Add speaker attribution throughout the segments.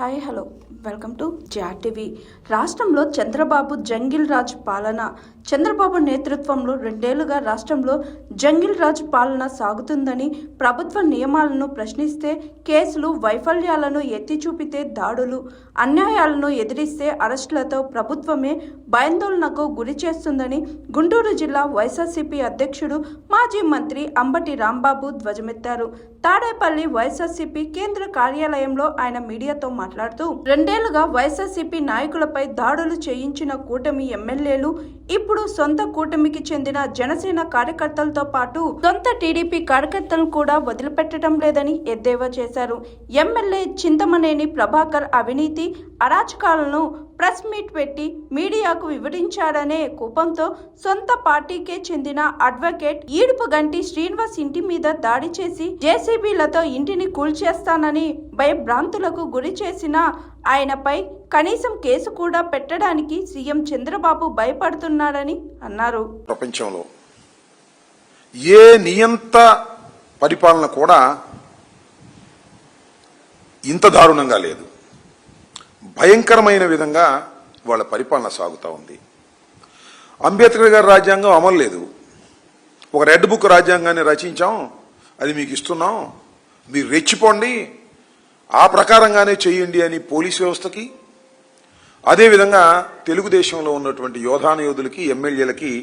Speaker 1: Hi hello welcome to జాటీవీ. రాష్ట్రంలో Chandrababu jungle Raj పాలన. చంద్రబాబు నేతృత్వంలో 2 ఏళ్లుగా రాష్ట్రంలో జంగిల్ రాజ్ పాలన సాగుతుందని, ప్రభుత్వ నియమాలను ప్రశ్నిస్తే కేసులు, వైఫల్యాలను ఎత్తి చూపితే దాడులు, అన్యాయాలను ఎదిరిస్తే అరెస్టులతో ప్రభుత్వమే భయాందోళనకు గురి చేస్తుందని గుంటూరు జిల్లా వైఎస్ఆర్సీపీ అధ్యక్షుడు, మాజీ మంత్రి అంబటి రాంబాబు ధ్వజమెత్తారు. తాడేపల్లి వైఎస్ఆర్సీపీ కేంద్ర కార్యాలయంలో ఆయన మీడియాతో మాట్లాడుతూ 2 ఏళ్లుగా వైఎస్ఆర్సీపీ నాయకులపై దాడులు చేయించిన కూటమి ఎమ్మెల్యేలు ఇప్పుడు సొంత కూటమికి చెందిన జనసేన కార్యకర్తలతో పాటు సొంత టీడీపీ కార్యకర్తలను కూడా వదిలిపెట్టడం లేదని ఎద్దేవా చేశారు. ఎమ్మెల్యే చింతమనేని ప్రభాకర్ అవినీతి, అరాచకాలను ప్రెస్ మీట్ పెట్టి మీడియాకు వివరించాడనే కోపంతో సొంత పార్టీకే చెందిన అడ్వకేట్ ఈడుపుగంటి శ్రీనివాస్ ఇంటి మీద దాడి చేసి జేసీబీలతో ఇంటిని కూల్చేస్తానని భయభ్రాంతులకు గురి చేసిన ఆయనపై కనీసం కేసు కూడా పెట్టడానికి సీఎం చంద్రబాబు భయపడుతున్నారని అన్నారు.
Speaker 2: ప్రపంచంలో ఏ నియంత పరిపాలన కూడా ఇంత దారుణంగా లేదు. భయంకరమైన విధంగా వాళ్ళ పరిపాలన సాగుతూ ఉంది. అంబేద్కర్ గారి రాజ్యాంగం అమలు లేదు. ఒక రెడ్ బుక్ రాజ్యాంగాన్ని రచించాం, అది మీకు ఇస్తున్నాం, మీరు రెచ్చిపోండి, ఆ ప్రకారంగానే చేయండి అని పోలీస్ వ్యవస్థకి, అదేవిధంగా తెలుగుదేశంలో ఉన్నటువంటి యోధానుయోధులకి, ఎమ్మెల్యేలకి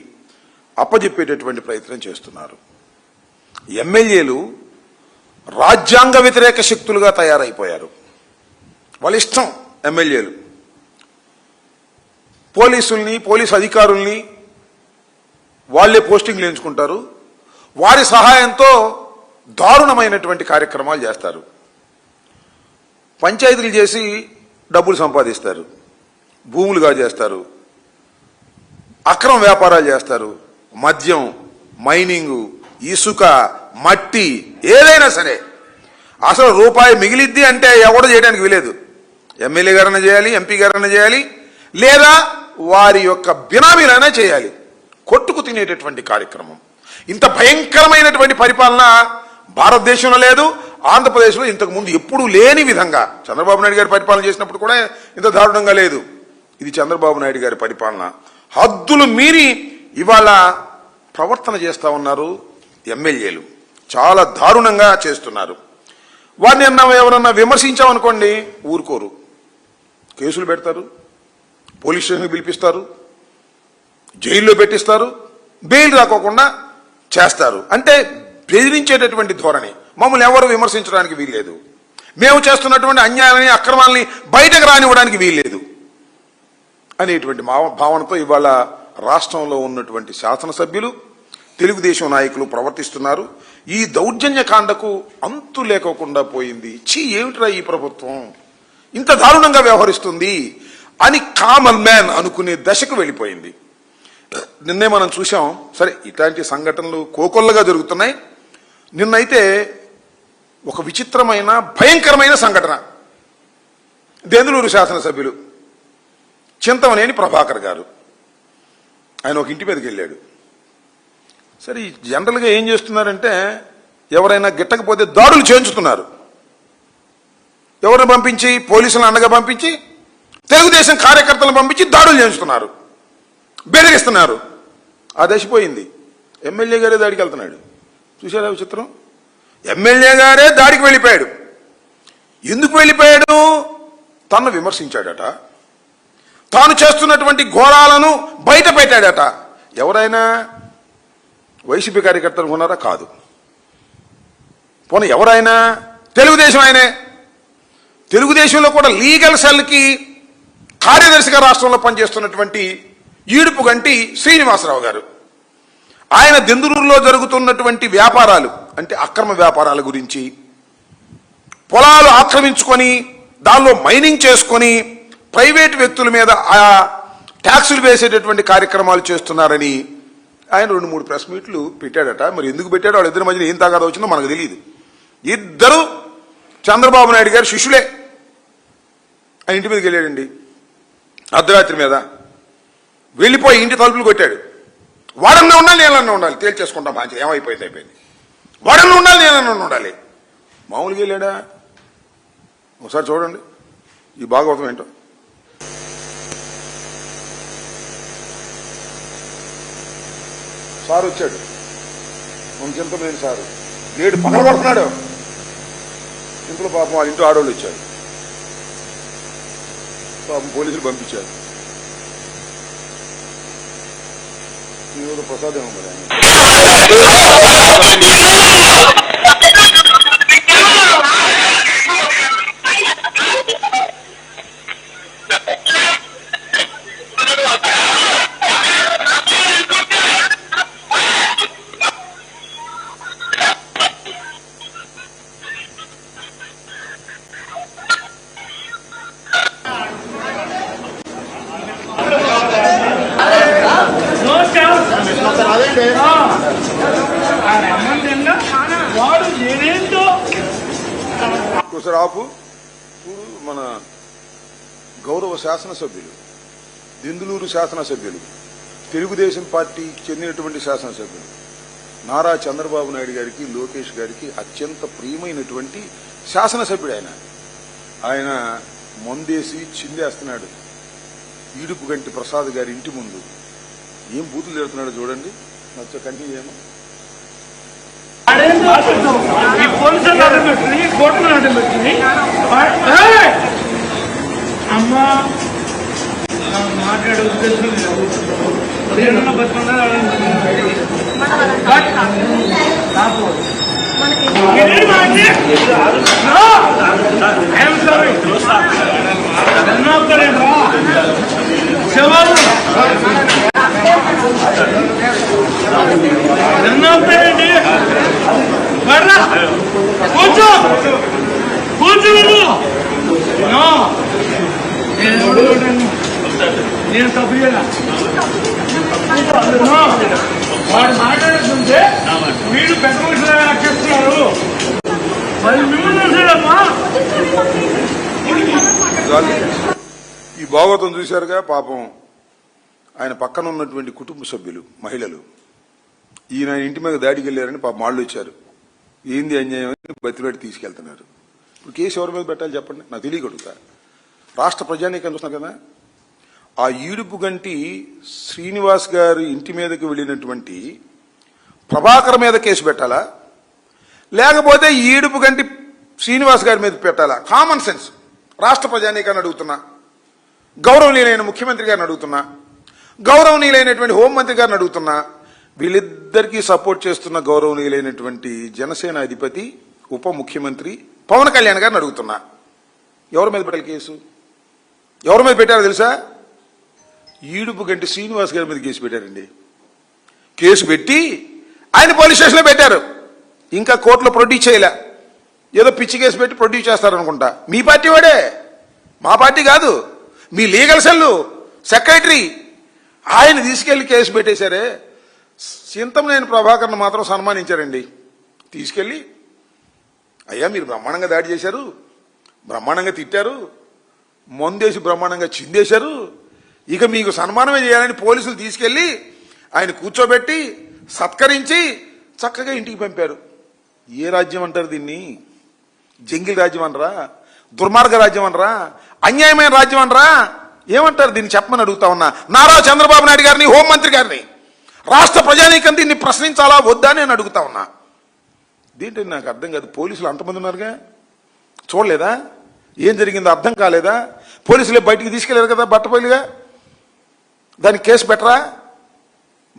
Speaker 2: అప్పజెప్పేటటువంటి ప్రయత్నం చేస్తున్నారు. ఎమ్మెల్యేలు రాజ్యాంగ వ్యతిరేక శక్తులుగా తయారైపోయారు. వాళ్ళ ఇష్టం. ఎమ్మెల్యేలు పోలీసుల్ని, పోలీసు అధికారుల్ని వాళ్లే పోస్టింగ్లు ఎంచుకుంటారు. వారి సహాయంతో దారుణమైనటువంటి కార్యక్రమాలు చేస్తారు. పంచాయతీలు చేసి డబ్బులు సంపాదిస్తారు, భూములుగా చేస్తారు, అక్రమ వ్యాపారాలు చేస్తారు. మద్యం, మైనింగు, ఇసుక, మట్టి, ఏదైనా సరే అసలు రూపాయి మిగిలిద్ది అంటే ఎవడో చేయడానికి వీలేదు. ఎమ్మెల్యే గారైనా చేయాలి, ఎంపీ గారైనా చేయాలి, లేదా వారి యొక్క బినామీలైనా చేయాలి. కొట్టుకు తినేటటువంటి కార్యక్రమం. ఇంత భయంకరమైనటువంటి పరిపాలన భారతదేశంలో లేదు, ఆంధ్రప్రదేశ్లో ఇంతకు ముందు ఎప్పుడూ లేని విధంగా. చంద్రబాబు నాయుడు గారి పరిపాలన చేసినప్పుడు కూడా ఇంత దారుణంగా లేదు. ఇది చంద్రబాబు నాయుడు గారి పరిపాలన. హద్దులు మీరి ఇవాళ ప్రవర్తన చేస్తూ ఉన్నారు ఎమ్మెల్యేలు. చాలా దారుణంగా చేస్తున్నారు. వారిని ఎవరన్నా విమర్శించామనుకోండి, ఊరుకోరు, కేసులు పెడతారు, పోలీస్ స్టేషన్కి పిలిపిస్తారు, జైల్లో పెట్టిస్తారు, బెయిల్ రాకోకుండా చేస్తారు. అంటే బెదిరించేటటువంటి ధోరణి. మమ్మల్ని ఎవరు విమర్శించడానికి వీల్లేదు, మేము చేస్తున్నటువంటి అన్యాయాలని, అక్రమాలని బయటకు రానివ్వడానికి వీల్లేదు అనేటువంటి భావనతో ఇవాళ రాష్ట్రంలో ఉన్నటువంటి శాసనసభ్యులు, తెలుగుదేశం నాయకులు ప్రవర్తిస్తున్నారు. ఈ దౌర్జన్యకాండకు అంతు లేకోకుండా పోయింది. ఏమిట్రా ఈ ప్రభుత్వం ఇంత దారుణంగా వ్యవహరిస్తుంది అని కామన్ మ్యాన్ అనుకునే దశకు వెళ్ళిపోయింది. నిన్నే మనం చూసాం. సరే, ఇట్లాంటి సంఘటనలు కోకొల్లగా జరుగుతున్నాయి. నిన్నైతే ఒక విచిత్రమైన, భయంకరమైన సంఘటన. దెందులూరు శాసనసభ్యులు చింతమనేని ప్రభాకర్ గారు, ఆయన ఒక ఇంటి మీదకి వెళ్ళాడు. సరే, జనరల్గా ఏం చేస్తున్నారంటే ఎవరైనా గిట్టకపోతే దాడులు చేయించుతున్నారు. ఎవరిని పంపించి? పోలీసులను అండగా పంపించి, తెలుగుదేశం కార్యకర్తలను పంపించి దాడులు చేయించుతున్నారు, బెదిరిస్తున్నారు. ఆ దశపోయింది. ఎమ్మెల్యే గారే దాడికి వెళ్తున్నాడు. చూసారా విచిత్రం? ఎమ్మెల్యే గారే దాడికి వెళ్ళిపోయాడు. ఎందుకు వెళ్ళిపోయాడు? తను విమర్శించాడట, తాను చేస్తున్నటువంటి ఘోరాలను బయట పెట్టాడట. ఎవరైనా వైసీపీ కార్యకర్తలు ఉన్నారా? కాదు. పోనీ ఎవరైనా తెలుగుదేశం ఆయనే. తెలుగుదేశంలో కూడా లీగల్ సెల్కి కార్యదర్శిగా రాష్ట్రంలో పనిచేస్తున్నటువంటి ఈడుపుగంటి శ్రీనివాసరావు గారు, ఆయన దెందులూరులో జరుగుతున్నటువంటి వ్యాపారాలు, అంటే అక్రమ వ్యాపారాల గురించి, పొలాలు ఆక్రమించుకొని దానిలో మైనింగ్ చేసుకొని ప్రైవేట్ వ్యక్తుల మీద ఆ ట్యాక్సులు వేసేటటువంటి కార్యక్రమాలు చేస్తున్నారని ఆయన 2-3 ప్రెస్ మీట్లు పెట్టాడట. మరి ఎందుకు పెట్టాడో, వాళ్ళిద్దరి మధ్యన ఏం తాగాదో వచ్చిందో మనకు తెలియదు. ఇద్దరు చంద్రబాబు నాయుడు గారు శిష్యులే. ఆయన ఇంటి మీదకి వెళ్ళాడండి అర్ధరాత్రి మీద. వెళ్ళిపోయి ఇంటి తలుపులు కొట్టాడు. వాడన్నా ఉండాలి, నేనన్నా ఉండాలి, తేల్చేసుకుంటాం, బాగా ఏమైపోయింది. వాడన్నా ఉండాలి, నేనన్నా ఉండాలి. మామూలుగా వెళ్ళాడా? ఒకసారి చూడండి. ఈ భాగవతం ఏంటో. సార్ వచ్చాడు, చింతమనేని సారు గేటు పక్కన పడుతున్నాడు. ఇంట్లో పాపం వాళ్ళ ఇంట్లో ఆడవాళ్ళు వచ్చారు, పాపం పోలీసులు పంపించారు. ప్రసాదం మరి ఒకసారి ఆపు. మన గౌరవ శాసనసభ్యులు, దిందులూరు శాసనసభ్యులు, తెలుగుదేశం పార్టీకి చెందినటువంటి శాసనసభ్యులు నారా చంద్రబాబు నాయుడు గారికి, లోకేష్ గారికి అత్యంత ప్రియమైనటువంటి శాసనసభ్యుడు ఆయన మందేసి చిందేస్తున్నాడు ఈడుపుగంటి ప్రసాద్ గారి ఇంటి ముందు. ఏం బూతులు తిడుతున్నాడు చూడండి. నచ్చ కంటిన్యూ చేయను.
Speaker 3: అమ్మా మాట్లాడే ఉద్దేశం ఎన్నవుతాయండి. కూర్చో కూర్చో నేను తప్పు చేయాల. వాడు మాట్లాడుతుంటే వీళ్ళు పెద్ద మనుషులు చేస్తున్నారు. మరి మిమ్మల్ని
Speaker 2: ఈ భాగవతం చూశారుగా. పాపం ఆయన పక్కన ఉన్నటువంటి కుటుంబ సభ్యులు, మహిళలు ఈయన ఇంటి మీద దాడికి వెళ్ళారని పాపం వాళ్ళు వచ్చారు. ఏంది అన్యాయం అని బతిలాడి తీసుకెళ్తున్నారు. ఇప్పుడు కేసు ఎవరి మీద పెట్టాలి చెప్పండి, నాకు తెలియకడుగుతా. రాష్ట్ర ప్రజానీకం చూస్తున్నారు కదా. ఆ ఈడుపుగంటి శ్రీనివాస్ గారి ఇంటి మీదకి వెళ్ళినటువంటి ప్రభాకర్ మీద కేసు పెట్టాలా, లేకపోతే ఈడుపుగంటి శ్రీనివాస్ గారి మీద పెట్టాలా? Common sense. రాష్ట్ర ప్రజానీకాన్ని అడుగుతున్నా, గౌరవనీయులైన ముఖ్యమంత్రి గారిని అడుగుతున్నా, గౌరవనీయులైనటువంటి హోంమంత్రి గారిని అడుగుతున్నా, వీళ్ళిద్దరికీ సపోర్ట్ చేస్తున్న గౌరవనీయులైనటువంటి జనసేన అధిపతి ఉప ముఖ్యమంత్రి పవన్ కళ్యాణ్ గారిని అడుగుతున్నా, ఎవరి మీద పెట్టాలి కేసు? ఎవరి మీద పెట్టారో తెలుసా? ఈడుపుగంటి శ్రీనివాస్ గారి మీద కేసు పెట్టారండి. కేసు పెట్టి ఆయన పోలీస్ స్టేషన్లో పెట్టారు. ఇంకా కోర్టులో ప్రొడ్యూస్ చేయలే. ఏదో పిచ్చి కేసు పెట్టి ప్రొడ్యూస్ చేస్తారనుకుంటా. మీ పార్టీ వాడే, మా పార్టీ కాదు. మీ లీగల్ సెల్లు సెక్రటరీ ఆయన తీసుకెళ్లి కేసు పెట్టేశారే. చింతమనేని ప్రభాకర్ను మాత్రం సన్మానించారండి. తీసుకెళ్లి, అయ్యా మీరు బ్రహ్మాండంగా దాడి చేశారు, బ్రహ్మాండంగా తిట్టారు, మందేసి బ్రహ్మాండంగా చిందేశారు, ఇక మీకు సన్మానమే చేయాలని పోలీసులు తీసుకెళ్లి ఆయన కూర్చోబెట్టి సత్కరించి చక్కగా ఇంటికి పంపారు. ఏ రాజ్యం అంటారు దీన్ని? జంగిల్ రాజ్యం అనరా? దుర్మార్గ రాజ్యం అనరా? అన్యాయమైన రాజ్యం అనరా? ఏమంటారు దీన్ని చెప్పమని అడుగుతా ఉన్నా నారా చంద్రబాబు నాయుడు గారిని, హోంమంత్రి గారిని. రాష్ట్ర ప్రజానీకం దీన్ని ప్రశ్నించాలా వద్దా అని నేను అడుగుతా ఉన్నా. దీంట్లో నాకు అర్థం కాదు. పోలీసులు అంతమంది ఉన్నారుగా, చూడలేదా? ఏం జరిగిందో అర్థం కాలేదా? పోలీసులే బయటికి తీసుకెళ్లారు కదా బట్టపల్లిగా. దానికి కేసు పెట్టరా?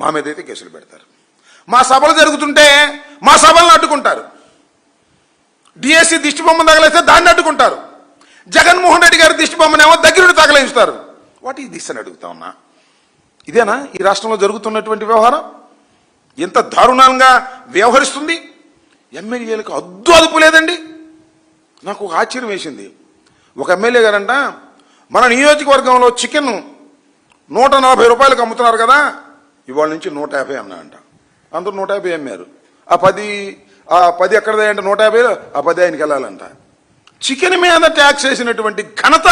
Speaker 2: మా మీద అయితే కేసులు పెడతారు. మా సభలు జరుగుతుంటే మా సభలను అడ్డుకుంటారు. డిఎస్సి దిష్టి బొమ్మ తగలేస్తే దాన్ని అడ్డుకుంటారు. జగన్మోహన్ రెడ్డి గారి దిష్టి బొమ్మనేమో దగ్గరుండి తగలేస్తారు. వాట్ ఈస్ దిస్ అని అడుగుతా ఉన్నా. ఇదేనా ఈ రాష్ట్రంలో జరుగుతున్నటువంటి వ్యవహారం? ఎంత దారుణంగా వ్యవహరిస్తుంది. ఎమ్మెల్యేలకు అద్దు అదుపు లేదండి. నాకు ఒక ఆశ్చర్యం వేసింది. ఒక ఎమ్మెల్యే గారంట, మన నియోజకవర్గంలో చికెన్ 140 రూపాయలకు అమ్ముతున్నారు కదా, ఇవాళ నుంచి 150 అన్నా అంట. అందరూ 150 అమ్మారు. ఆ 10 ఎక్కడదే అంటే 150, ఆ 10 ఆయనకి వెళ్ళాలంట. చికెన్ మీద ట్యాక్స్ వేసినటువంటి ఘనత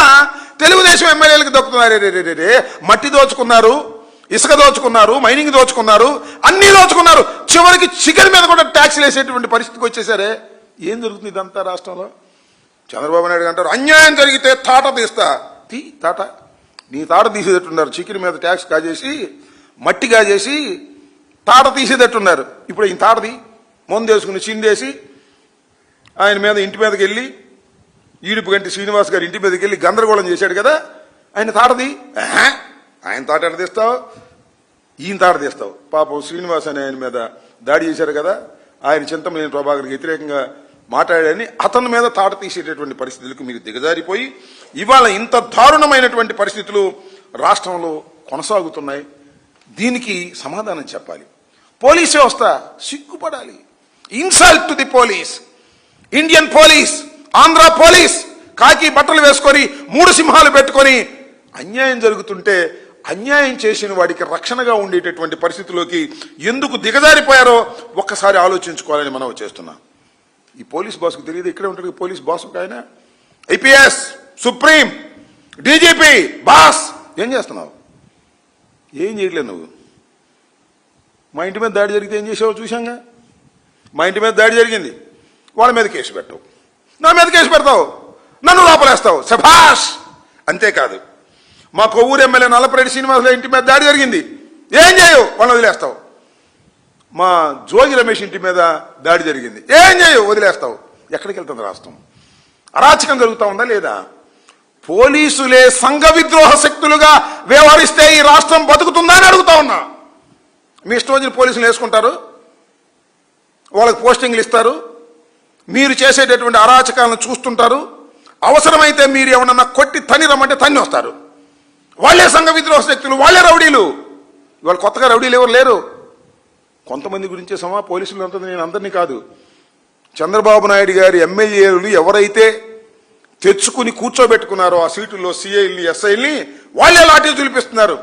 Speaker 2: తెలుగుదేశం ఎమ్మెల్యేలకు దక్కుతున్నారు. మట్టి దోచుకున్నారు, ఇసుక దోచుకున్నారు, మైనింగ్ దోచుకున్నారు, అన్ని దోచుకున్నారు. చివరికి చికెన్ మీద కూడా ట్యాక్స్ వేసేటువంటి పరిస్థితికి వచ్చేసారే. ఏం జరుగుతుంది ఇదంతా రాష్ట్రంలో? చంద్రబాబు నాయుడు అంటారు అన్యాయం జరిగితే తాట తీస్తా. తాట నీ తాట తీసేటట్టున్నారు. చికెన్ మీద ట్యాక్స్ కాజేసి మట్టి కాజేసి తాట తీసేటట్టున్నారు. ఇప్పుడు ఈయన తాటది ముందు వేసుకుని చిందేసి ఆయన మీద ఇంటి మీదకి వెళ్ళి ఈడుపుగంటి శ్రీనివాస్ గారి ఇంటి మీదకి వెళ్ళి గందరగోళం చేశాడు కదా. ఆయన తాటది ఆయన తాట ఎడ తీస్తావు, ఈయన తాట తీస్తావు. పాపం శ్రీనివాస్ అని ఆయన మీద దాడి చేశారు కదా, ఆయన చింతమనేని ప్రభాకర్కి వ్యతిరేకంగా మాట్లాడాడని అతని మీద తాట తీసేటటువంటి పరిస్థితులకు మీరు దిగజారిపోయి ఇవాళ ఇంత దారుణమైనటువంటి పరిస్థితులు రాష్ట్రంలో కొనసాగుతున్నాయి. దీనికి సమాధానం చెప్పాలి. పోలీస్ వ్యవస్థ సిగ్గుపడాలి. Insult to the police. Indian police, Andhra police కాకి బట్టలు వేసుకొని 3 సింహాలు పెట్టుకొని అన్యాయం జరుగుతుంటే అన్యాయం చేసిన వాడికి రక్షణగా ఉండేటటువంటి పరిస్థితిలోకి ఎందుకు దిగజారిపోయారో ఒక్కసారి ఆలోచించుకోవాలని మనం చేస్తున్నాం. ఈ పోలీస్ బాస్కు తెలియదు, ఇక్కడే ఉంటుంది పోలీస్ బాస్ ఒక ఆయన. ఐపీఎస్, సుప్రీం, డీజీపీ బాస్ ఏం చేస్తున్నావు? ఏం చేయట్లేదు నువ్వు. మా ఇంటి మీద దాడి జరిగితే ఏం చేసావో చూశాంగా. మా ఇంటి మీద దాడి జరిగింది, వాళ్ళ మీద కేసు పెట్టవు, నా మీద కేసు పెడతావు, నన్ను లోపలేస్తావు, శభాష్. అంతేకాదు మా కొవ్వూరు ఎమ్మెల్యే నల్లపరెడ్డి శ్రీనివాసుల ఇంటి మీద దాడి జరిగింది, ఏం చేయవు, వాళ్ళని వదిలేస్తావు. మా జోగి రమేష్ ఇంటి మీద దాడి జరిగింది, ఏం చేయవు, వదిలేస్తావు. ఎక్కడికి వెళ్తుంది రాష్ట్రం? అరాచకం జరుగుతూ ఉందా లేదా? పోలీసులే సంఘ విద్రోహ శక్తులుగా వ్యవహరిస్తే ఈ రాష్ట్రం బతుకుతుందా అని అడుగుతా ఉన్నా. మీ ఇష్టం వచ్చిన పోలీసులు వేసుకుంటారు, వాళ్ళకి పోస్టింగ్లు ఇస్తారు, మీరు చేసేటటువంటి అరాచకాలను చూస్తుంటారు. అవసరమైతే మీరు ఏమన్నా కొట్టి తని రమ్మంటే తన్ని వస్తారు. వాళ్లే సంఘ విద్రోహ శక్తులు, వాళ్లే రౌడీలు. ఇవాళ కొత్తగా రౌడీలు ఎవరు లేరు. కొంతమంది గురించే పోలీసులు అంతా, నేను అందరినీ కాదు. చంద్రబాబు నాయుడు గారి ఎమ్మెల్యేలు ఎవరైతే తెచ్చుకుని కూర్చోబెట్టుకున్నారో ఆ సీటుల్లో సిఐల్ని, ఎస్ఐల్ని, వాళ్లే లాఠీలు చూపిస్తున్నారు,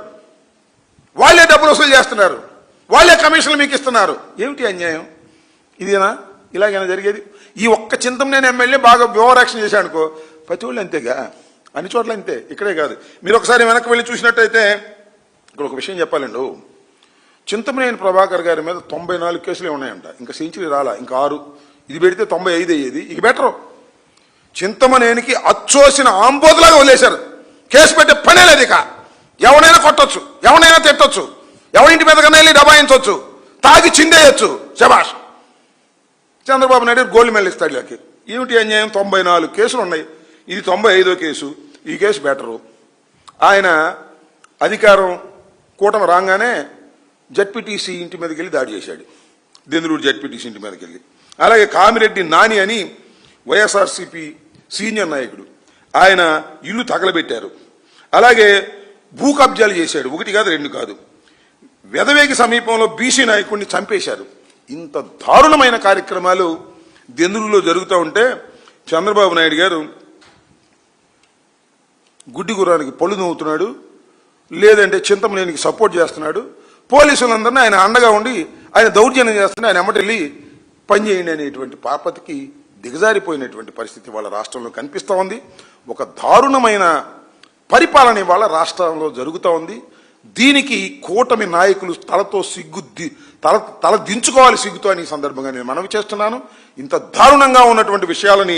Speaker 2: వాళ్లే డబ్బులు వసూలు చేస్తున్నారు, వాళ్లే కమిషన్లు మీకు ఇస్తున్నారు. ఏమిటి అన్యాయం? ఇదేనా ఇలాగైనా జరిగేది? ఈ ఒక్క చింతమనేని ఎమ్మెల్యే బాగా ఓవర్ యాక్షన్ చేశాడు అనుకో, ప్రతి వాళ్ళు అంతేగా, అన్ని చోట్ల అంతే, ఇక్కడే కాదు. మీరు ఒకసారి వెనక్కి వెళ్ళి చూసినట్టయితే ఇక్కడ ఒక విషయం చెప్పాలండి. చింతమనేని ప్రభాకర్ గారి మీద 94 కేసులే ఉన్నాయంట, ఇంకా సెంచరీ రాలా, ఇంకా 6. ఇది పెడితే 95 అయ్యేది. ఇక బెటరు. చింతమనేనికి అచ్చోసిన ఆంబోతులాగా వదిలేశారు. కేసు పెట్టే పనే లేదు. ఇక ఎవరైనా కొట్టొచ్చు, ఎవరైనా తిట్టొచ్చు, ఎవరింటి మీద కన్నా వెళ్ళి దబాయించవచ్చు, తాగి చిందేయచ్చు, శభాష్. చంద్రబాబు నాయుడు గోల్డ్ మెడల్ ఇస్తాడు. వీళ్ళకి ఏమిటి అన్యాయం? 94 కేసులు ఉన్నాయి, ఇది 95వ కేసు. ఈ కేసు బెటరు. ఆయన అధికారం కూటమి రాగానే జడ్పీటీసీ ఇంటి మీదకి వెళ్ళి దాడి చేశాడు, దెందులూరు జడ్పీటీసీ ఇంటి మీదకి వెళ్ళి. అలాగే కామిరెడ్డి నాని అని వైఎస్ఆర్సీపీ సీనియర్ నాయకుడు, ఆయన ఇల్లు తగలబెట్టారు. అలాగే భూ కబ్జాలు చేశాడు, 1 కాదు 2 కాదు. వెదవేగి సమీపంలో బీసీ నాయకుడిని చంపేశారు. ఇంత దారుణమైన కార్యక్రమాలు దెందులూరులో జరుగుతూ ఉంటే చంద్రబాబు నాయుడు గారు గుడ్డి గుర్రానికి పళ్ళు నవ్వుతున్నాడు, లేదంటే చింతమనేనికి సపోర్ట్ చేస్తున్నాడు. పోలీసులందరినీ ఆయన అండగా ఉండి ఆయన దౌర్జన్యం చేస్తున్నా ఆయన ఎమ్మటెళ్ళి పనిచేయండి అనేటువంటి పాపతికి దిగజారిపోయినటువంటి పరిస్థితి వాళ్ళ రాష్ట్రంలో కనిపిస్తూ ఉంది. ఒక దారుణమైన పరిపాలన వాళ్ళ రాష్ట్రంలో జరుగుతూ ఉంది. దీనికి కూటమి నాయకులు తలతో తల దించుకోవాలి సిగ్గుతో అని ఈ సందర్భంగా నేను మనవి చేస్తున్నాను. ఇంత దారుణంగా ఉన్నటువంటి విషయాలని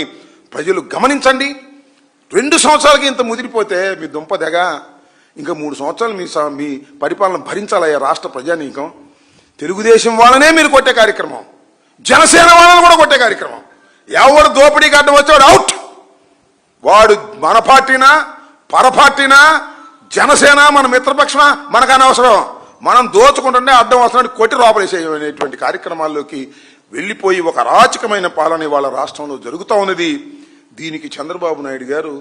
Speaker 2: ప్రజలు గమనించండి. 2 సంవత్సరాలకి ఇంత ముదిరిపోతే మీ దుంపదెగ ఇంకా 3 సంవత్సరాలు మీ పరిపాలన భరించాలయ్యా రాష్ట్ర ప్రజానీకం. తెలుగుదేశం వాళ్ళనే మీరు కొట్టే కార్యక్రమం, జనసేన వాళ్ళని కూడా కొట్టే కార్యక్రమం. ఎవరు దోపిడీకి అడ్డం వచ్చాడు అవుట్. వాడు మన పార్టీనా పరపార్టీనా జనసేన మన మిత్రపక్షమా మనకు అనవసరం. మనం దోచుకుంటుంటే అడ్డం అవసరాన్ని కొట్టి లోపలేసేటువంటి కార్యక్రమాల్లోకి వెళ్ళిపోయి ఒక అరాచకమైన పాలన వాళ్ళ రాష్ట్రంలో జరుగుతూ ఉన్నది. దీనికి చంద్రబాబు నాయుడు గారు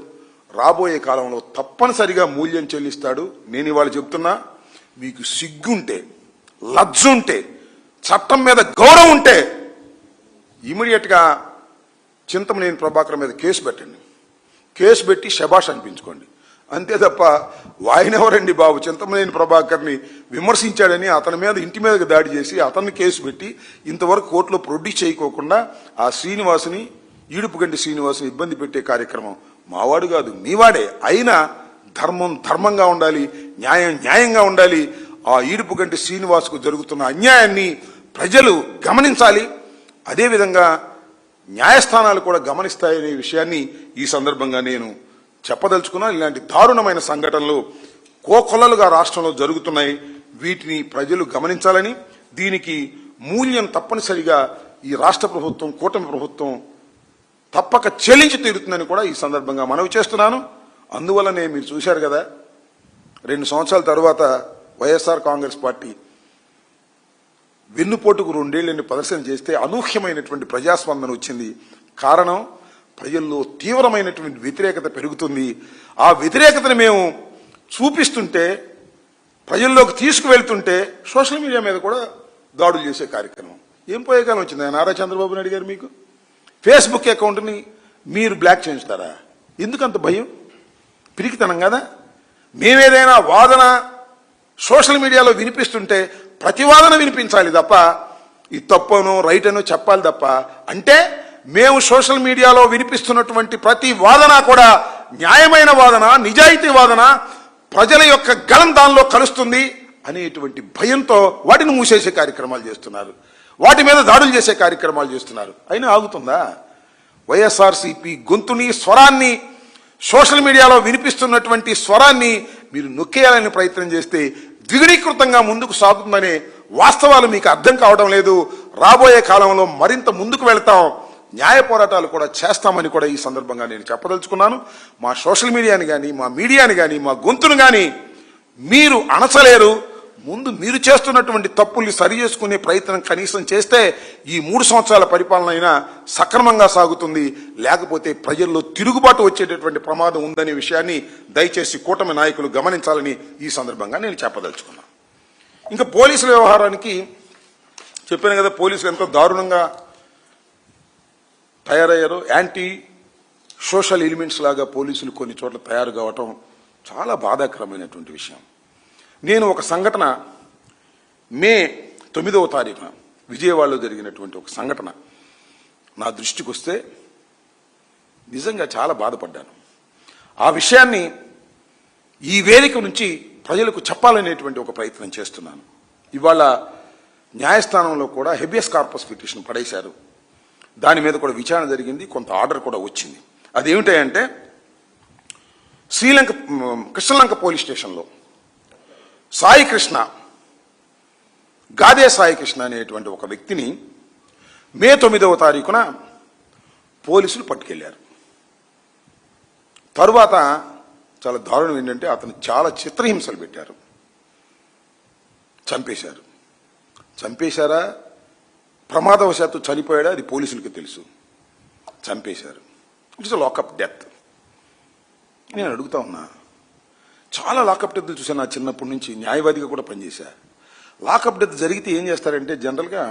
Speaker 2: రాబోయే కాలంలో తప్పనిసరిగా మూల్యం చెల్లిస్తాడు. నేను ఇవాళ చెప్తున్నా, మీకు సిగ్గుంటే, లజ్జుంటే, చట్టం మీద గౌరవం ఉంటే ఇమీడియట్గా చింతమనేని ప్రభాకర్ మీద కేసు పెట్టండి. కేసు పెట్టి శభాష్ అనిపించుకోండి. అంతే తప్ప వాయనెవరండి బాబు చింతమనేని ప్రభాకర్ని విమర్శించాడని అతని మీద ఇంటి మీదకి దాడి చేసి అతన్ని కేసు పెట్టి ఇంతవరకు కోర్టులో ప్రొడ్యూస్ చేయకోకుండా ఆ శ్రీనివాసుని, ఈడుపుగంటి శ్రీనివాసుని ఇబ్బంది పెట్టే కార్యక్రమం మావాడు కాదు మీవాడే. అయినా ధర్మం ధర్మంగా ఉండాలి, న్యాయం న్యాయంగా ఉండాలి. ఆ ఈడుపుగంటి శ్రీనివాసుకు జరుగుతున్న అన్యాయాన్ని ప్రజలు గమనించాలి. అదేవిధంగా న్యాయస్థానాలు కూడా గమనిస్తాయనే విషయాన్ని ఈ సందర్భంగా నేను చెప్పదలుచుకున్నా. ఇలాంటి దారుణమైన సంఘటనలు కోకొల్లలుగా రాష్ట్రంలో జరుగుతున్నాయి. వీటిని ప్రజలు గమనించాలని, దీనికి మూల్యం తప్పనిసరిగా ఈ రాష్ట్ర ప్రభుత్వం, కూటమి ప్రభుత్వం తప్పక చెల్లించి తీరుతుందని కూడా ఈ సందర్భంగా మనవి చేస్తున్నాను. అందువల్లనే మీరు చూశారు కదా, 2 సంవత్సరాల తర్వాత వైఎస్ఆర్ కాంగ్రెస్ పార్టీ వెన్నుపోటుకు 2 ఏళ్లని ప్రదర్శన చేస్తే అనూహ్యమైనటువంటి ప్రజాస్పందన వచ్చింది. కారణం, ప్రజల్లో తీవ్రమైనటువంటి వ్యతిరేకత పెరుగుతుంది. ఆ వ్యతిరేకతను మేము చూపిస్తుంటే, ప్రజల్లోకి తీసుకువెళ్తుంటే సోషల్ మీడియా మీద కూడా దాడులు చేసే కార్యక్రమం. ఏం పోయేకాలం వచ్చింది నారా చంద్రబాబు నాయుడు గారు? మీకు ఫేస్బుక్ అకౌంట్ని మీరు బ్లాక్ చేస్తారా? ఎందుకంత భయం? పిరికితనం కదా. మేమేదైనా వాదన సోషల్ మీడియాలో వినిపిస్తుంటే ప్రతివాదన వినిపించాలి తప్ప, ఈ తప్పనో రైట్ అనో చెప్పాలి తప్ప, అంటే మేము సోషల్ మీడియాలో వినిపిస్తున్నటువంటి ప్రతి వాదన కూడా న్యాయమైన వాదన, నిజాయితీ వాదన, ప్రజల యొక్క గలం దానిలో కలుస్తుంది అనేటువంటి భయంతో వాటిని మూసేసే కార్యక్రమాలు చేస్తున్నారు, వాటి మీద దాడులు చేసే కార్యక్రమాలు చేస్తున్నారు. అయినా ఆగుతుందా? వైఎస్ఆర్సీపీ గొంతుని, స్వరాన్ని, సోషల్ మీడియాలో వినిపిస్తున్నటువంటి స్వరాన్ని మీరు నొక్కేయాలని ప్రయత్నం చేస్తే ద్విగుణీకృతంగా ముందుకు సాగుతుందనే వాస్తవాలు మీకు అర్థం కావడం లేదు. రాబోయే కాలంలో మరింత ముందుకు వెళ్తాం, న్యాయ పోరాటాలు కూడా చేస్తామని కూడా ఈ సందర్భంగా నేను చెప్పదలుచుకున్నాను. మా సోషల్ మీడియాని కానీ, మా మీడియాని కానీ, మా గొంతును కానీ మీరు అణచలేరు. ముందు మీరు చేస్తున్నటువంటి తప్పుల్ని సరి చేసుకునే ప్రయత్నం కనీసం చేస్తే ఈ 3 సంవత్సరాల పరిపాలన అయినా సక్రమంగా సాగుతుంది. లేకపోతే ప్రజల్లో తిరుగుబాటు వచ్చేటటువంటి ప్రమాదం ఉందనే విషయాన్ని దయచేసి కూటమి నాయకులు గమనించాలని ఈ సందర్భంగా నేను చెప్పదలుచుకున్నాను. ఇంకా పోలీసుల వ్యవహారానికి చెప్పాను కదా, పోలీసులు ఎంతో దారుణంగా తయారయ్యారో. యాంటీ సోషల్ ఎలిమెంట్స్ లాగా పోలీసులు కొన్ని చోట్ల తయారు కావటం చాలా బాధాకరమైనటువంటి విషయం. నేను ఒక సంఘటన మే 9వ తారీఖున విజయవాడలో జరిగినటువంటి ఒక సంఘటన నా దృష్టికి వస్తే నిజంగా చాలా బాధపడ్డాను. ఆ విషయాన్ని ఈ వేదిక నుంచి ప్రజలకు చెప్పాలనేటువంటి ఒక ప్రయత్నం చేస్తున్నాను. ఇవాళ న్యాయస్థానంలో కూడా హెబియస్ కార్పస్ పిటిషన్ పడేశారు. దాని మీద కూడా విచారణ జరిగింది, కొంత ఆర్డర్ కూడా వచ్చింది. అదేమిటంటే కృష్ణలంక పోలీస్ స్టేషన్లో సాయి కృష్ణ, గాదే సాయి కృష్ణ అనేటువంటి ఒక వ్యక్తిని మే 9వ తారీఖున పోలీసులు పట్టుకెళ్లారు. తరువాత చాలా దారుణం ఏంటంటే అతను చాలా చిత్రహింసలు పెట్టారు, చంపేశారు. చంపేశారా, ప్రమాదవశాత్తు చనిపోయాడా అది పోలీసులకి తెలుసు. చంపేశారు. It's lockup death. నేను అడుగుతా ఉన్నా, చాలా లాకప్ డెత్లు చూసాను నా చిన్నప్పటి నుంచి, న్యాయవాదిగా కూడా పనిచేశా. లాకప్ డెత్ జరిగితే ఏం చేస్తారంటే జనరల్గా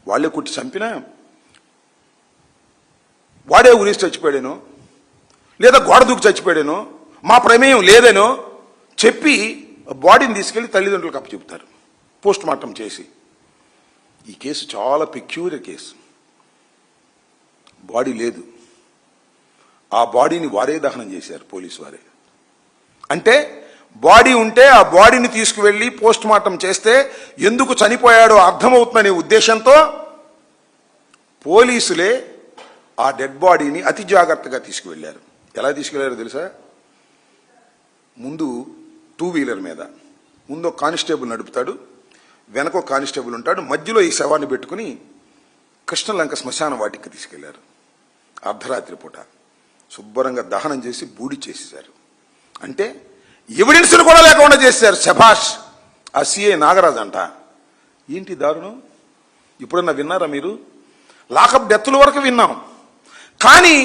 Speaker 2: వాళ్ళే కొట్టి చంపినా, వాడే ఉరేసి చచ్చిపోయాడేనో, లేదా గోడ దూకి చచ్చిపోయాడేనో, మా ప్రమేయం లేదేనో చెప్పి బాడీని తీసుకెళ్లి తల్లిదండ్రులకు అప్పచెప్తారు పోస్ట్ మార్టం చేసి. ఈ కేసు చాలా పెక్యూరియర్ కేసు. బాడీ లేదు, ఆ బాడీని వారే దహనం చేశారు, పోలీసు వారే. అంటే బాడీ ఉంటే ఆ బాడీని తీసుకువెళ్లి పోస్ట్ మార్టం చేస్తే ఎందుకు చనిపోయాడో అర్థమవుతుందనే ఉద్దేశంతో పోలీసులే ఆ డెడ్ బాడీని అతి జాగ్రత్తగా తీసుకువెళ్లారు. ఎలా తీసుకెళ్లారో తెలుసా? ముందు 2 వీలర్ మీద, ముందు ఒక కానిస్టేబుల్ నడుపుతాడు, వెనక కానిస్టేబుల్ ఉంటాడు, మధ్యలో ఈ శవాన్ని పెట్టుకుని కృష్ణలంక శ్మశాన వాటికి తీసుకెళ్లారు. అర్ధరాత్రి పూట శుభ్రంగా దహనం చేసి బూడి చేసేశారు. అంటే ఎవిడెన్స్లు కూడా లేకుండా చేశారు. శభాష్ ఆ సిఐ నాగరాజ్ అంట. ఏంటి దారుణం? ఇప్పుడన్నా విన్నారా మీరు? లాకప్ డెత్తుల వరకు విన్నాం, కానీ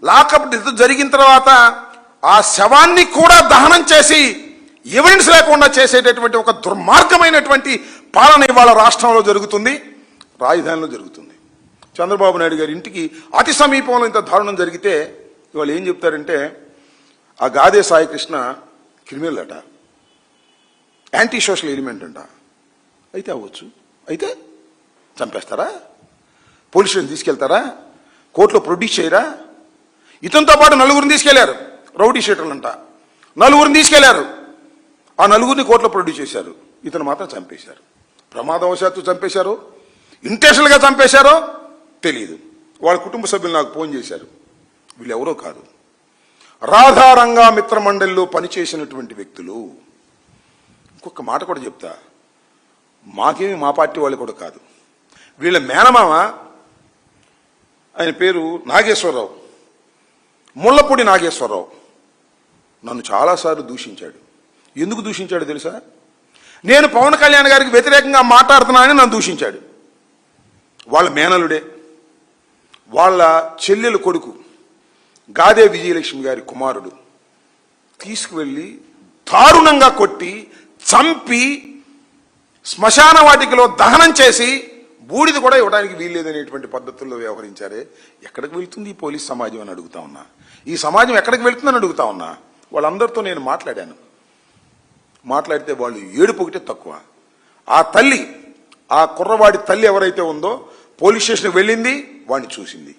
Speaker 2: లాకప్ డెత్ జరిగిన తర్వాత ఆ శవాన్ని కూడా దహనం చేసి ఎవిడెన్స్ లేకుండా చేసేటటువంటి ఒక దుర్మార్గమైనటువంటి పాలన ఇవాళ రాష్ట్రంలో జరుగుతుంది, రాజధానిలో జరుగుతుంది. చంద్రబాబు నాయుడు గారి ఇంటికి అతి సమీపంలో ఇంత దారుణం జరిగితే ఇవాళ ఏం చెప్తారంటే ఆ గాదే సాయి కృష్ణ క్రిమినల్ అట, యాంటీ సోషల్ ఎలిమెంట్ అంట. అయితే అవ్వచ్చు, అయితే చంపేస్తారా? పోలీస్ స్టేషన్ తీసుకెళ్తారా? కోర్టులో ప్రొడ్యూస్ చేయరా? ఇతనితో పాటు 4గురిని తీసుకెళ్లారు, రౌడీ షీటర్లు అంట. 4గురిని తీసుకెళ్లారు, ఆ 4గురిని కోర్టులో ప్రొడ్యూస్ చేశారు. ఇతను మాత్రం చంపేశారు. ప్రమాదవశాత్తు చంపేశారో ఇంటెన్షనల్గా చంపేశారో తెలియదు. వాళ్ళ కుటుంబ సభ్యులు నాకు ఫోన్ చేశారు. వీళ్ళు ఎవరో కాదు, రాధారంగా మిత్ర మండలిలో పనిచేసినటువంటి వ్యక్తులు. ఇంకొక మాట కూడా చెప్తా, మాకేమి మా పార్టీ వాళ్ళు కూడా కాదు. వీళ్ళ మేనమామ, ఆయన పేరు నాగేశ్వరరావు, ముళ్ళపూడి నాగేశ్వరరావు, నన్ను చాలాసార్లు దూషించాడు. ఎందుకు దూషించాడు తెలుసా? నేను పవన్ కళ్యాణ్ గారికి వ్యతిరేకంగా మాట్లాడుతున్నానని నన్ను దూషించాడు. వాళ్ళ మేనలుడే, వాళ్ళ చెల్లెలు కొడుకు గాదే విజయలక్ష్మి గారి కుమారుడు తీసుకువెళ్ళి దారుణంగా కొట్టి చంపి శ్మశాన వాటికలో దహనం చేసి బూడిద కూడా ఇవ్వడానికి వీల్లేదనేటువంటి పద్ధతుల్లో వ్యవహరించారే. ఎక్కడికి వెళ్తుంది ఈ పోలీస్ సమాజం అని అడుగుతా ఉన్నా. ఈ సమాజం ఎక్కడికి వెళ్తుందని అడుగుతా ఉన్నా. వాళ్ళందరితో నేను మాట్లాడాను. మాట్లాడితే వాళ్ళు ఏడుపు ఒకటే తక్కువ. ఆ తల్లి, ఆ కుర్రవాడి తల్లి ఎవరైతే ఉందో పోలీస్ స్టేషన్కి వెళ్ళింది, వాడిని చూసింది.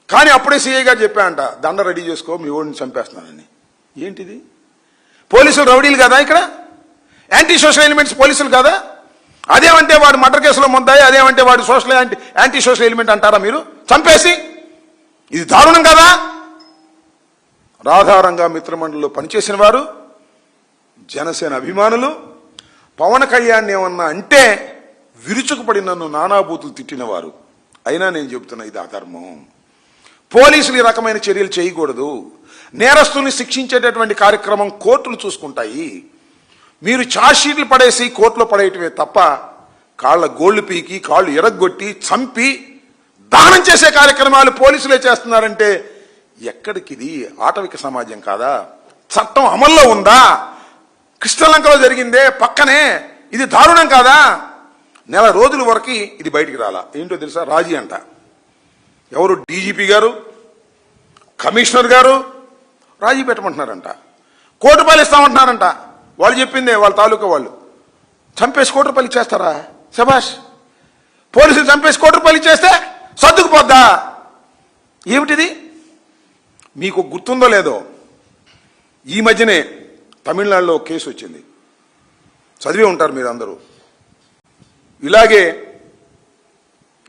Speaker 2: కానీ అప్పుడే సిఐ గారు చెప్పాడంట, దండ రెడీ చేసుకో, మీ ఓడిని చంపేస్తున్నానని. ఏంటిది? పోలీసులు రౌడీలు కదా, ఇక్కడ యాంటీ సోషల్ ఎలిమెంట్స్ పోలీసులు కదా? అదేమంటే వాడు మర్డర్ కేసులో ముద్దాయి, అదేమంటే వాడు సోషల్ యాంటీ సోషల్ ఎలిమెంట్ అంటారా మీరు? చంపేసి ఇది దారుణం కదా? రాధారంగా మిత్రమండలిలో పనిచేసిన వారు, జనసేన అభిమానులు, పవన్ కళ్యాణ్ ఏమన్నా అంటే విరుచుకుపడి నన్ను నానాబూతులు తిట్టినవారు. అయినా నేను చెబుతున్నా, ఇది అధర్మం. పోలీసులు ఈ రకమైన చర్యలు చేయకూడదు. నేరస్తుల్ని శిక్షించేటటువంటి కార్యక్రమం కోర్టులు చూసుకుంటాయి. మీరు ఛార్జ్షీట్లు పడేసి కోర్టులో పడేయటమే తప్ప కాళ్ళ గోళ్లు పీకి కాళ్ళు ఎరగొట్టి చంపి దానం చేసే కార్యక్రమాలు పోలీసులే చేస్తున్నారంటే ఎక్కడికిది? ఆటవిక సమాజం కాదా? చట్టం అమల్లో ఉందా? కృష్ణలంకలో జరిగిందే పక్కనే, ఇది దారుణం కాదా? నెల రోజుల వరకు ఇది బయటికి రాలా. ఏంటో తెలుసా? రాజీ అంట. ఎవరు? డీజీపీ గారు, కమిషనర్ గారు రాజీ పెట్టమంటున్నారంట. కోటి రూపాయలు ఇస్తామంటున్నారంట. వాళ్ళు చెప్పిందే, వాళ్ళ తాలూకా వాళ్ళు. చంపేసి కోటి రూపాయలు ఇచ్చేస్తారా? శభాష్. పోలీసులు చంపేసి కోటి రూపాయలు ఇచ్చేస్తే సర్దుకుపోద్దా? ఏమిటిది? మీకు గుర్తుందో లేదో, ఈ మధ్యనే తమిళనాడులో కేసు వచ్చింది, చదివే ఉంటారు మీరు అందరూ. ఇలాగే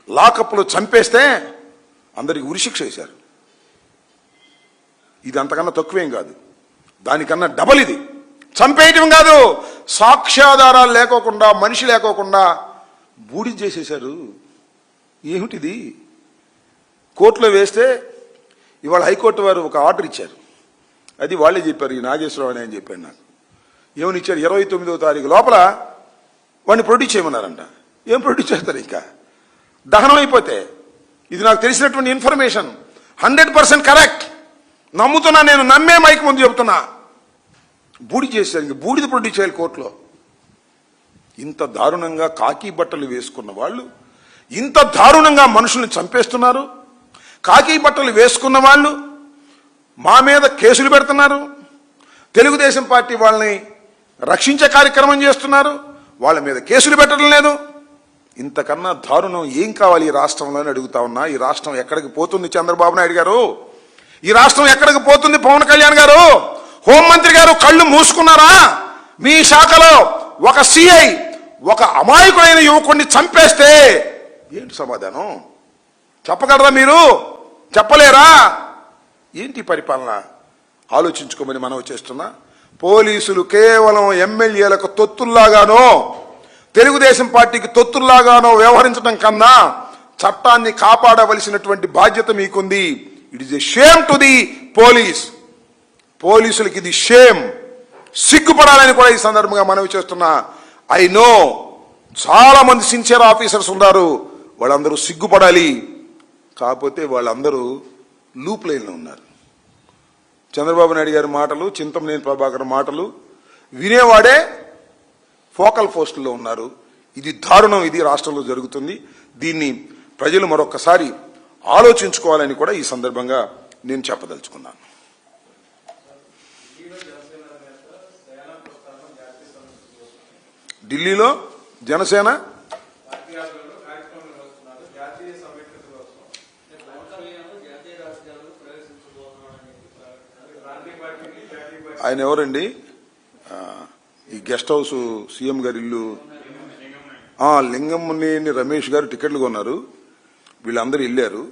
Speaker 2: లాకప్లో చంపేస్తే అందరికి ఉరిశిక్ష వేశారు. ఇది అంతకన్నా తక్కువేం కాదు, దానికన్నా డబల్ ఇది. చంపేయటం కాదు, సాక్ష్యాధారాలు లేకోకుండా, మనిషి లేకోకుండా బూడిద చేసేశారు. ఏమిటిది? కోర్టులో వేస్తే ఇవాళ హైకోర్టు వారు ఒక ఆర్డర్ ఇచ్చారు. అది వాళ్ళే చెప్పారు, ఈ నాగేశ్వరరావు అని చెప్పాను నాకు. ఏమని ఇచ్చారు? 29వ తారీఖు లోపల వాడిని ప్రొడ్యూస్ చేయమన్నారంట. ఏం ప్రొడ్యూస్ చేస్తారు? ఇంకా దహనం అయిపోతే. ఇది నాకు తెలిసినటువంటి ఇన్ఫర్మేషన్, 100% కరెక్ట్. నమ్ముతున్నా, నేను నమ్మే మైక్ ముందు చెబుతున్నా. బూడి చేశారు. ఇంక బూడిద ప్రొడ్యూస్ చేయాలి కోర్టులో. ఇంత దారుణంగా కాకి బట్టలు వేసుకున్న వాళ్ళు ఇంత దారుణంగా మనుషుల్ని చంపేస్తున్నారు. కాకి బట్టలు వేసుకున్న వాళ్ళు మా మీద కేసులు పెడుతున్నారు. తెలుగుదేశం పార్టీ వాళ్ళని రక్షించే కార్యక్రమం చేస్తున్నారు, వాళ్ళ మీద కేసులు పెట్టడం లేదు. ఇంతకన్నా దారుణం ఏం కావాలి ఈ రాష్ట్రంలో అని అడుగుతా ఉన్నా. ఈ రాష్ట్రం ఎక్కడికి పోతుంది చంద్రబాబు నాయుడు గారు? ఈ రాష్ట్రం ఎక్కడికి పోతుంది పవన్ కళ్యాణ్ గారు? హోంమంత్రి గారు కళ్ళు మూసుకున్నారా? మీ శాఖలో ఒక సిఐ ఒక అమాయకుడైన యువకుడిని చంపేస్తే ఏంటి సమాధానం? చెప్పగలరా మీరు? చెప్పలేరా? ఏంటి పరిపాలన? ఆలోచించుకోమని మనం చేస్తున్నా. పోలీసులు కేవలం ఎమ్మెల్యేలకు తొత్తుల్లాగానో, తెలుగుదేశం పార్టీకి తొత్తుల్లాగానో వ్యవహరించడం కన్నా చట్టాన్ని కాపాడవలసినటువంటి బాధ్యత మీకుంది. It is a shame to the police. పోలీసులకి ఇది షేమ్, సిగ్గుపడాలని కూడా ఈ సందర్భంగా మనవి చేస్తున్నా. ఐ నో చాలా మంది సిన్సియర్ ఆఫీసర్స్ ఉన్నారు, వాళ్ళందరూ సిగ్గుపడాలి. కాకపోతే వాళ్ళందరూ లూప్ లైన్లో ఉన్నారు. చంద్రబాబు నాయుడు గారి మాటలు, చింతమనేని ప్రభాకర్ మాటలు వినేవాడే ఫోకల్ పోస్టుల్లో ఉన్నారు. ఇది దారుణం, ఇది రాష్ట్రంలో జరుగుతుంది. దీన్ని ప్రజలు మరొకసారి ఆలోచించుకోవాలని కూడా ఈ సందర్భంగా నేను చెప్పదలుచుకున్నాను. ఢిల్లీలో జనసేన ఆయన ఎవరండి? ఈ గెస్ట్ హౌస్ సీఎం గారి ఇల్లు లింగంనేని రమేష్ గారు టికెట్లు కొన్నారు. వీళ్ళందరూ వెళ్ళారు.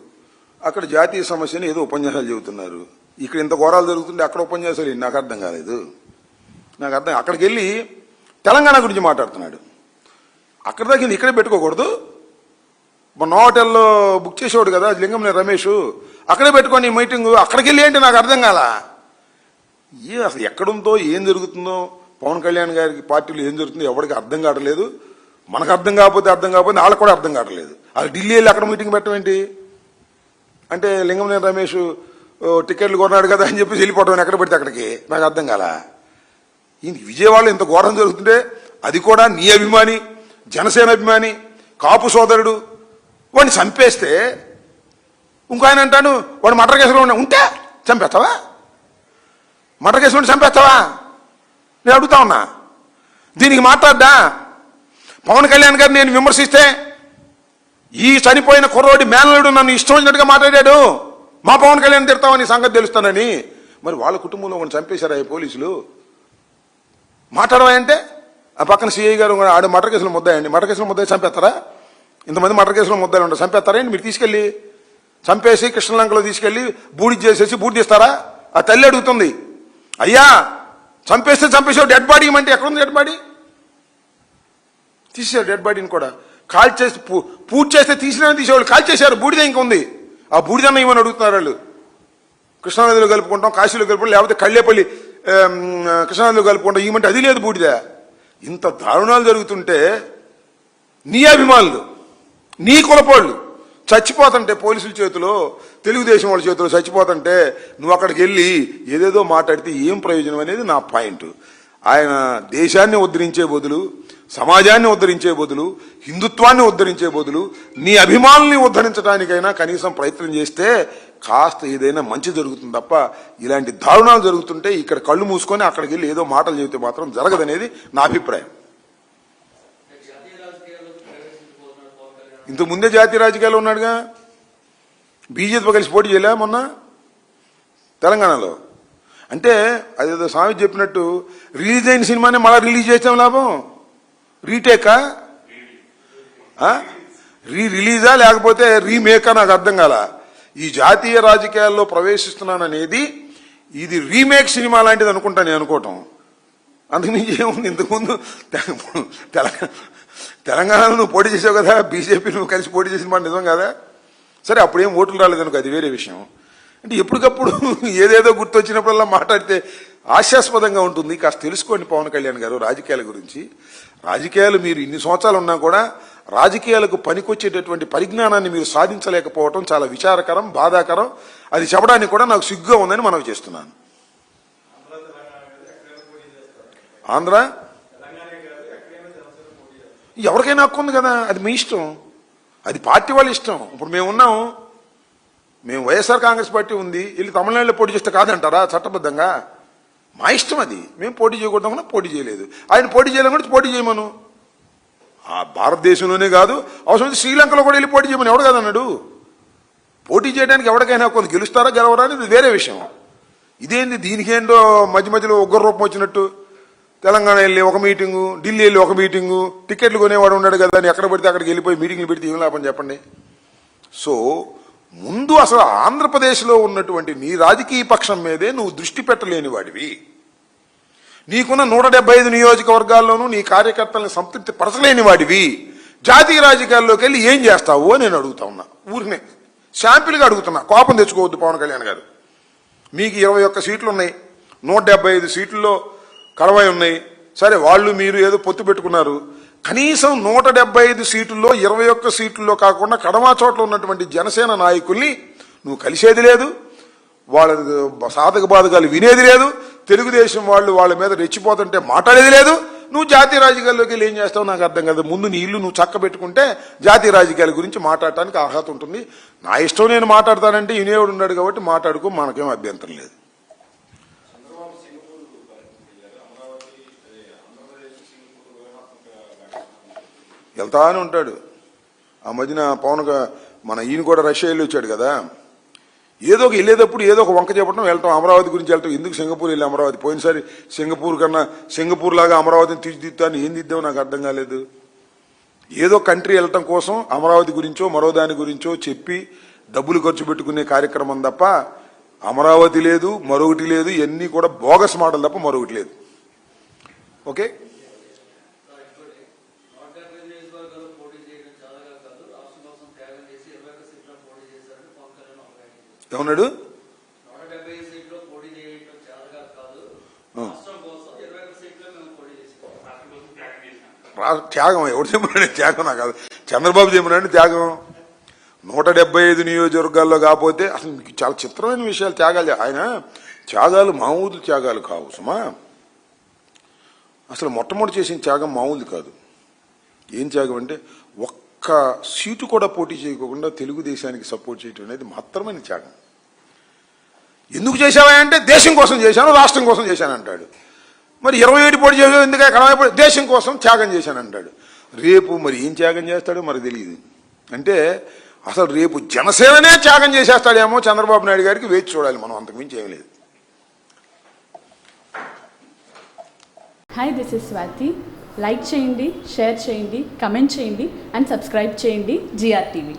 Speaker 2: అక్కడ జాతీయ సమస్యని ఏదో ఉపన్యాసాలు చెబుతున్నారు. ఇక్కడ ఇంత ఘోరాలు జరుగుతుంటే అక్కడ ఉపన్యాసాలు నాకు అర్థం కాలేదు. అక్కడికి వెళ్ళి తెలంగాణ గురించి మాట్లాడుతున్నాడు. అక్కడ దాకా ఇక్కడే పెట్టుకోకూడదు. మొన్న హోటల్లో బుక్ చేసేవాడు కదా లింగంనేని రమేష్, అక్కడే పెట్టుకోండి ఈ మీటింగ్. అక్కడికి వెళ్ళి ఏంటి నాకు అర్థం కాల. అసలు ఎక్కడుందో ఏం జరుగుతుందో పవన్ కళ్యాణ్ గారికి పార్టీలో ఏం జరుగుతుందో ఎవరికి అర్థం కావట్లేదు. మనకు అర్థం కాకపోతే వాళ్ళకి కూడా అర్థం కావట్లేదు. అది ఢిల్లీ వెళ్ళి అక్కడ మీటింగ్ పెట్టడం ఏంటి అంటే లింగంనేని రమేష్ టికెట్లు కొన్నాడు కదా అని చెప్పి వెళ్ళిపోవడం ఎక్కడ పెడితే అక్కడికి నాకు అర్థం కాల. విజయవాడలో ఇంత ఘోరం జరుగుతుంటే అది కూడా నీ అభిమాని, జనసేన అభిమాని, కాపు సోదరుడు వాడిని చంపేస్తే ఇంకో ఆయన అంటాను వాడు మర్డర్ కేసులో ఉంటే చంపేస్తావా? మర్డర్ కేసులో ఉంటే చంపేస్తావా? నేను అడుగుతా ఉన్నా. దీనికి మాట్లాడ్డా పవన్ కళ్యాణ్ గారిని నేను విమర్శిస్తే ఈ చనిపోయిన కుర్రోడి మేనలుడు నన్ను ఇష్టం వచ్చినట్టుగా మాట్లాడాడు. మా పవన్ కళ్యాణ్ తిడతామని సంగతి తెలుస్తానని. మరి వాళ్ళ కుటుంబంలో ఒకటి చంపేశారా ఈ పోలీసులు? మాట్లాడమంటే ఆ పక్కన సిఐ గారు ఆడు మర్డర్ కేసులో ముద్దాయండి. మర్డర్ కేసులో ముద్దాయి చంపేస్తారా? ఇంతమంది మర్డర్ కేసులో ముద్దాయి ఉంటారు, చంపేస్తారా? మీరు తీసుకెళ్ళి చంపేసి కృష్ణలంకలో తీసుకెళ్లి బూడి చేసేసి బూడి తీస్తారా? ఆ తల్లి అడుగుతుంది, అయ్యా చంపేస్తే చంపేసావు, డెడ్ బాడీ ఇవ్వమంటే ఎక్కడుంది డెడ్ బాడీ? తీసేశారు డెడ్ బాడీని కూడా. కాల్ చేసి పూర్తి చేస్తే తీసేవాళ్ళు కాల్ చేశారు. బూడిద ఇంకా ఉంది. ఆ బూడిదన్న ఇవ్వని అడుగుతున్నారు వాళ్ళు. కృష్ణానదిలో కలుపుకుంటాం, కాశీలో కలుపుకుంటాం, లేకపోతే కళ్ళేపల్లి కృష్ణానదిలో కలుపుకుంటాం ఇవ్వమంటే అది లేదు బూడిద. ఇంత దారుణాలు జరుగుతుంటే నీ అభిమానులు, నీ కులపోళ్ళు చచ్చిపోతుంటే పోలీసుల చేతిలో, తెలుగుదేశం వాళ్ళ చేతిలో చచ్చిపోతుంటే నువ్వు అక్కడికి వెళ్ళి ఏదేదో మాట్లాడితే ఏం ప్రయోజనం అనేది నా పాయింట్. ఆయన దేశాన్ని ఉద్ధరించే బదులు, సమాజాన్ని ఉద్ధరించే బదులు, హిందుత్వాన్ని ఉద్ధరించే బదులు నీ అభిమానుల్ని ఉద్ధరించడానికైనా కనీసం ప్రయత్నం చేస్తే కాస్త ఏదైనా మంచి జరుగుతుంది తప్ప ఇలాంటి దారుణాలు జరుగుతుంటే ఇక్కడ కళ్ళు మూసుకొని అక్కడికి వెళ్ళి ఏదో మాటలు చెబితే మాత్రం జరగదనేది నా అభిప్రాయం. ఇంతకు ముందే జాతీయ రాజకీయాల్లో ఉన్నాడుగా. బీజేపీతో కలిసి పోటీ చేయలే మొన్న తెలంగాణలో. అంటే అదేదో స్వామి చెప్పినట్టు రిలీజ్ అయిన సినిమానే మళ్ళీ రిలీజ్ చేసాం లాభం? రీటేకా, రిలీజా లేకపోతే రీమేకా నాకు అర్థం కాల. ఈ జాతీయ రాజకీయాల్లో ప్రవేశిస్తున్నాననేది ఇది రీమేక్ సినిమా లాంటిది అనుకుంటా నేను అనుకోవటం. అందుకని ఏముంది, ఇంతకుముందు తెలంగాణలో నువ్వు పోటీ చేసావు కదా, బీజేపీ నువ్వు కలిసి పోటీ చేసిన మాట నిజం కదా. సరే అప్పుడేం ఓట్లు రాలేదనుకో, అది వేరే విషయం. అంటే ఎప్పటికప్పుడు ఏదేదో గుర్తొచ్చినప్పుడల్లా మాట్లాడితే హాస్యాస్పదంగా ఉంటుంది. కాస్త తెలుసుకోండి పవన్ కళ్యాణ్ గారు రాజకీయాల గురించి. రాజకీయాలు మీరు ఇన్ని సంవత్సరాలు ఉన్నా కూడా రాజకీయాలకు పనికొచ్చేటటువంటి పరిజ్ఞానాన్ని మీరు సాధించలేకపోవటం చాలా విచారకరం, బాధాకరం. అది చెప్పడానికి కూడా నాకు సిగ్గుగా ఉందని మనవి చేస్తున్నాను. ఆంధ్ర ఎవరికైనా హక్కు ఉంది కదా, అది మీ ఇష్టం, అది పార్టీ వాళ్ళ ఇష్టం. ఇప్పుడు మేము ఉన్నాం, మేము వైఎస్ఆర్ కాంగ్రెస్ పార్టీ ఉంది, వెళ్ళి తమిళనాడులో పోటీ చేస్తే కాదంటారా చట్టబద్ధంగా? మా ఇష్టం అది. మేము పోటీ చేయకూడదు, పోటీ చేయలేదు. ఆయన పోటీ చేయాలని కూడా పోటీ చేయమను. ఆ భారతదేశంలోనే కాదు, అవసరం శ్రీలంకలో కూడా వెళ్ళి పోటీ చేయమని ఎవడు కాదన్నాడు? పోటీ చేయడానికి ఎవరికైనా కొంత గెలుస్తారా గెలవరా అనేది వేరే విషయం. ఇదేంటి దీనికేంటో మధ్య మధ్యలో ఉగ్ర రూపం వచ్చినట్టు తెలంగాణ వెళ్ళి ఒక మీటింగు, ఢిల్లీ వెళ్ళి ఒక మీటింగు, టికెట్లు కొనేవాడు ఉన్నాడు కదా అని ఎక్కడ పడితే అక్కడికి వెళ్ళిపోయి మీటింగ్లు పెడితే ఏం లాభం చెప్పండి. సో ముందు అసలు ఆంధ్రప్రదేశ్లో ఉన్నటువంటి నీ రాజకీయ పక్షం మీదే నువ్వు దృష్టి పెట్టలేని వాడివి. నీకున్న 175 నియోజకవర్గాల్లోనూ నీ కార్యకర్తలను సంతృప్తి పరచలేని వాడివి. జాతీయ రాజకీయాల్లోకి వెళ్ళి ఏం చేస్తావు అని నేను అడుగుతా ఉన్నా. ఊరినే శాంపిల్గా అడుగుతున్నా, కోపం తెచ్చుకోవద్దు పవన్ కళ్యాణ్ గారు. మీకు 21 సీట్లు ఉన్నాయి, 175 సీట్లలో కడవై ఉన్నాయి. సరే వాళ్ళు మీరు ఏదో పొత్తు పెట్టుకున్నారు. కనీసం 175 సీట్లలో 21 సీట్లలో కాకుండా కడమా చోట్ల ఉన్నటువంటి జనసేన నాయకుల్ని నువ్వు కలిసేది లేదు, వాళ్ళ సాధక బాధకాలు వినేది లేదు, తెలుగుదేశం వాళ్ళు వాళ్ళ మీద రెచ్చిపోతుంటే మాట్లాడేది లేదు. నువ్వు జాతీయ రాజకీయాల్లోకి వెళ్ళి ఏం చేస్తావు నాకు అర్థం కాదు. ముందు నీ ఇల్లు నువ్వు చక్క పెట్టుకుంటే జాతీయ రాజకీయాల గురించి మాట్లాడటానికి అర్హత ఉంటుంది. నా ఇష్టం నేను మాట్లాడతానంటే వినేవాడు ఉన్నాడు కాబట్టి మాట్లాడుకో, మనకేం అభ్యంతరం లేదు. వెళ్తానే ఉంటాడు. ఆ మధ్యన పవన్ మన ఈయన కూడా రష్యా వెళ్ళి వచ్చాడు కదా. ఏదో ఒక వెళ్ళేటప్పుడు ఏదో ఒక వంక చెప్పడం, వెళ్ళటం, అమరావతి గురించి వెళ్ళటం. ఎందుకు సింగపూర్ వెళ్ళి అమరావతి? పోయినసారి సింగపూర్ కన్నా సింగపూర్ లాగా అమరావతిని తీర్చిదిద్దాను, ఏం దిద్దామో నాకు అర్థం కాలేదు. ఏదో కంట్రీ వెళ్ళటం కోసం అమరావతి గురించో మరో దాని గురించో చెప్పి డబ్బులు ఖర్చు పెట్టుకునే కార్యక్రమం తప్ప అమరావతి లేదు, మరొకటి లేదు, ఇవన్నీ కూడా బోగస్ మోడల్ తప్ప మరొకటి లేదు. ఓకే, ఏమన్నాడు? త్యాగం ఎవరు చెప్పినాడు? త్యాగం నాకు కాదు, చంద్రబాబు చెప్పినాడు త్యాగం. 175 నియోజకవర్గాల్లో కాకపోతే అసలు మీకు చాలా చిత్రమైన విషయాలు త్యాగాలు. ఆయన త్యాగాలు మామూలు త్యాగాలు కావు సుమా. అసలు మొట్టమొదటి చేసిన త్యాగం మామూలు కాదు. ఏం త్యాగం అంటే ఒక్క సీటు కూడా పోటీ చేయకుండా తెలుగుదేశానికి సపోర్ట్ చేయడం అనేది మాత్రమే త్యాగం. ఎందుకు చేశావా అంటే దేశం కోసం చేశాను, రాష్ట్రం కోసం చేశాను అంటాడు. మరి 27 పోటీ చేసావు ఎందుకంటే కడమ దేశం కోసం త్యాగం చేశాను అంటాడు. రేపు మరి ఏం త్యాగం చేస్తాడో మరి తెలియదు. అంటే అసలు రేపు జనసేననే త్యాగం చేసేస్తాడేమో చంద్రబాబు నాయుడు గారికి వేచి చూడాలి మనం, అంతకుమించి ఏం లేదు.
Speaker 4: Hi, this is Swathi. Like చేయండి, షేర్ చేయండి, కమెంట్ చేయండి అండ్ సబ్స్క్రైబ్ చేయండి GRTV.